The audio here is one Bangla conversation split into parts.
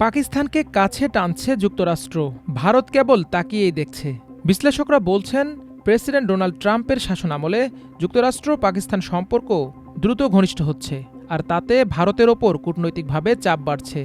পাকিস্তানকে কাছে টানছে যুক্তরাষ্ট্র, ভারত কেবল তাকিয়েই দেখছে। বিশ্লেষকরা বলছেন, প্রেসিডেন্ট ডোনাল্ড ট্রাম্পের শাসনামলে যুক্তরাষ্ট্র পাকিস্তান সম্পর্ক দ্রুত ঘনিষ্ঠ হচ্ছে, আর তাতে ভারতের ওপর কূটনৈতিকভাবে চাপ বাড়ছে।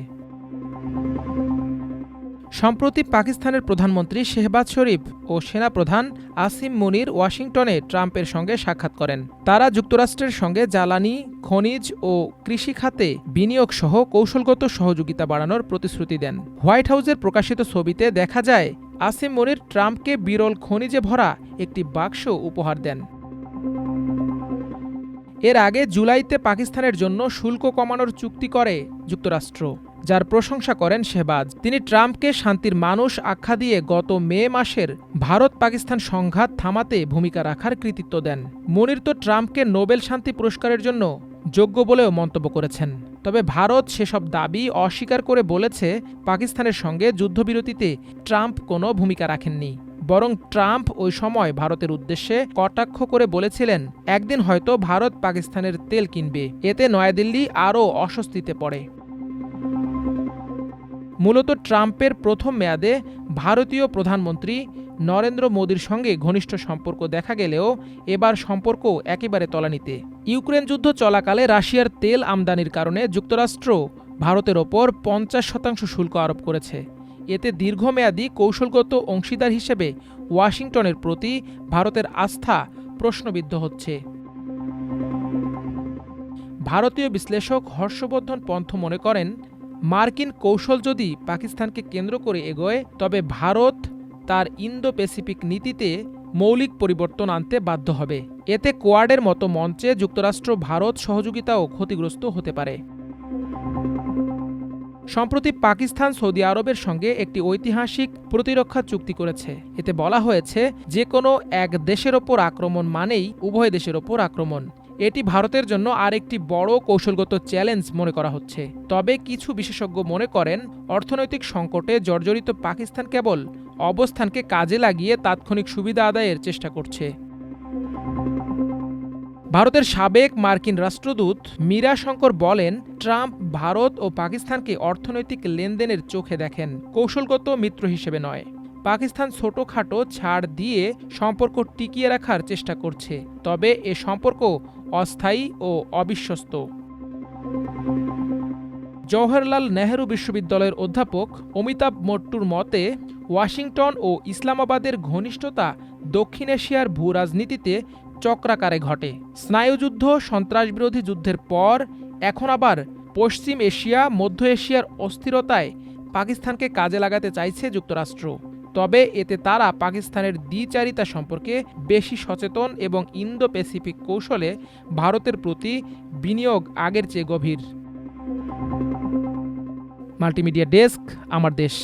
সম্প্রতি পাকিস্তানের প্রধানমন্ত্রী শেহবাজ শরীফ ও সেনাপ্রধান আসিম মুনির ওয়াশিংটনে ট্রাম্পের সঙ্গে সাক্ষাৎ করেন। তারা যুক্তরাষ্ট্রের সঙ্গে জ্বালানি, খনিজ ও কৃষি খাতে বিনিয়োগ সহ কৌশলগত সহযোগিতা বাড়ানোর প্রতিশ্রুতি দেন। হোয়াইট হাউসের প্রকাশিত ছবিতে দেখা যায়, আসিম মুনির ট্রাম্পকে বিরল খনিজে ভরা একটি বাক্স উপহার দেন। এর আগে জুলাইতে পাকিস্তানের জন্য শুল্ক কমানোর চুক্তি করে যুক্তরাষ্ট্র, যার প্রশংসা করেন শেহবাজ। তিনি ট্রাম্পকে শান্তির মানুষ আখ্যা দিয়ে গত মে মাসের ভারত পাকিস্তান সংঘাত থামাতে ভূমিকা রাখার কৃতিত্ব দেন। মুনির তো ট্রাম্পকে নোবেল শান্তি পুরস্কারের জন্য যোগ্য বলেও মন্তব্য করেছেন। তবে ভারত সেসব দাবি অস্বীকার করে বলেছে, পাকিস্তানের সঙ্গে যুদ্ধবিরতিতে ট্রাম্প কোনো ভূমিকা রাখেননি। বরং ট্রাম্প ওই সময় ভারতের উদ্দেশ্যে কটাক্ষ করে বলেছিলেন, একদিন হয়তো ভারত পাকিস্তানের তেল কিনবে। এতে নয়াদিল্লি আরও অস্বস্তিতে পড়ে। মূলত ট্রাম্পের প্রথম মেয়াদে ভারতীয় প্রধানমন্ত্রী নরেন্দ্র মোদীর সঙ্গে ঘনিষ্ঠ সম্পর্ক দেখা গেলেও এবার সম্পর্ক একেবারে তলানিতে। ইউক্রেন যুদ্ধ চলাকালে রাশিয়ার তেল আমদানির কারণে যুক্তরাষ্ট্র ভারতের ওপর ৫০% শুল্ক আরোপ করেছে। এতে দীর্ঘমেয়াদী কৌশলগত অংশীদার হিসেবে ওয়াশিংটনের প্রতি ভারতের আস্থা প্রশ্নবিদ্ধ হচ্ছে। ভারতীয় বিশ্লেষক হর্ষবর্ধন পন্থ মনে করেন, মার্কিন কৌশল যদি পাকিস্তানকে কেন্দ্র করে এগোয়, তবে ভারত তার ইন্দো প্যাসিফিক নীতিতে মৌলিক পরিবর্তন আনতে বাধ্য হবে। এতে কোয়াডের মতো মঞ্চে যুক্তরাষ্ট্র ভারত সহযোগিতাও ক্ষতিগ্রস্ত হতে পারে। সম্প্রতি পাকিস্তান সৌদি আরবের সঙ্গে একটি ঐতিহাসিক প্রতিরক্ষা চুক্তি করেছে। এতে বলা হয়েছে, যে কোনো এক দেশের ওপর আক্রমণ মানেই উভয় দেশের ওপর আক্রমণ। এটি ভারতের জন্য আরেকটি বড় কৌশলগত চ্যালেঞ্জ মনে করা হচ্ছে। তবে কিছু বিশেষজ্ঞ মনে করেন, অর্থনৈতিক সংকটে জর্জরিত পাকিস্তান কেবল অবস্থানকে কাজে লাগিয়ে তাৎক্ষণিক সুবিধা আদায়ের চেষ্টা করছে। ভারতের সাবেক মার্কিন রাষ্ট্রদূত মীরা শঙ্কর বলেন, ট্রাম্প ভারত ও পাকিস্তানকে অর্থনৈতিক লেনদেনের চোখে দেখেন, কৌশলগত মিত্র হিসেবে নয়। পাকিস্তান ছোটখাটো ছাড় দিয়ে সম্পর্ক টিকিয়ে রাখার চেষ্টা করছে, তবে এ সম্পর্ক অস্থায়ী ও অবিশ্বস্ত। জওহরলাল নেহরু বিশ্ববিদ্যালয়ের অধ্যাপক অমিতাভ মট্টুর মতে, ওয়াশিংটন ও ইসলামাবাদের ঘনিষ্ঠতা দক্ষিণ এশিয়ার ভূরাজনীতিতে চক্রাকারে ঘটে। স্নায়ুযুদ্ধ, সন্ত্রাসবিরোধী যুদ্ধের পর এখন আবার পশ্চিম এশিয়া, মধ্য এশিয়ার অস্থিরতায় পাকিস্তানকে কাজে লাগাতে চাইছে যুক্তরাষ্ট্র। তবে এতে তারা পাকিস্তানের দ্বিচারিতা সম্পর্কে বেশি সচেতন এবং ইন্দো প্যাসিফিক কৌশলে ভারতের প্রতি বিনিয়োগ আগের চেয়ে গভীর। মাল্টিমিডিয়া ডেস্ক, আমার দেশ।